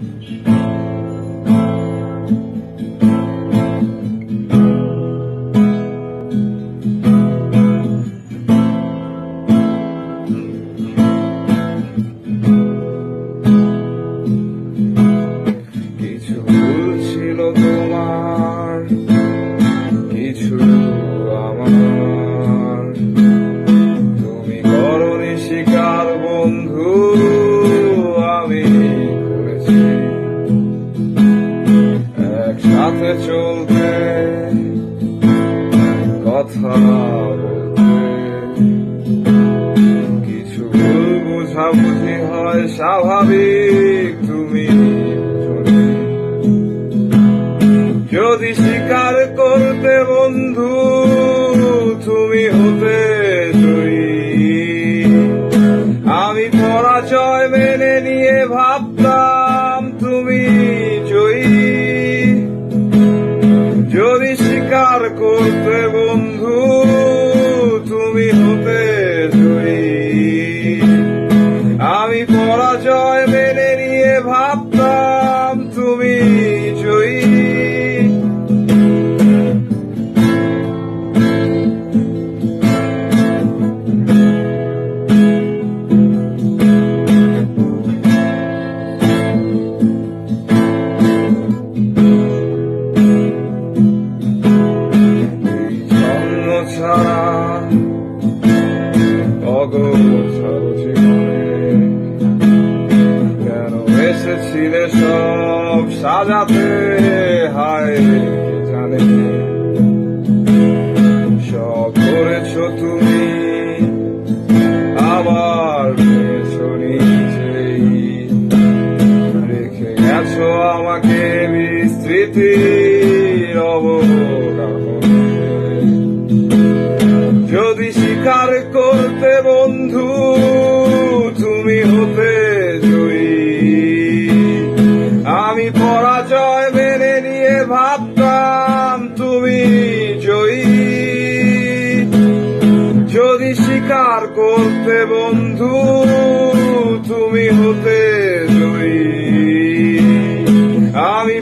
কিছু ভুল ছিল তোমার, কিছু আমার, তুমি করনি স্বীকার বন্ধু, আমি করেছি। একসাথে চলতে, কথা বলতে, কিছু ভুল বুঝাবুঝি হয় স্বাভাবিক, তুমি যদি স্বীকার করতে বন্ধু, তুমি হতে জয়ী। আমি পরাজয় মেনে নিয়ে ভাবতাম তুমি জয়ী। যদি স্বীকার করতে বন্ধু, তুমি হতে জয়ী। আমি পরাজয় মেনে নিয়ে ভাবতাম তুমি জয়ী। অগোছাল জীবনে কেন এসেছিলে সব সাজাতে, হায় কে জানে। সব করেছো তুমি, আবার ভেবেছো নিজেই। রেখে গেছো আমাকে বিস্মৃতির অবগাহনে। যদি স্বীকার করতে বন্ধু, তুমি হতে জয়ী। আমি পরাজয় মেনে নিয়ে ভাবতাম তুমি জয়ী। যদি স্বীকার করতে বন্ধু, তুমি হতে জয়ী। আমি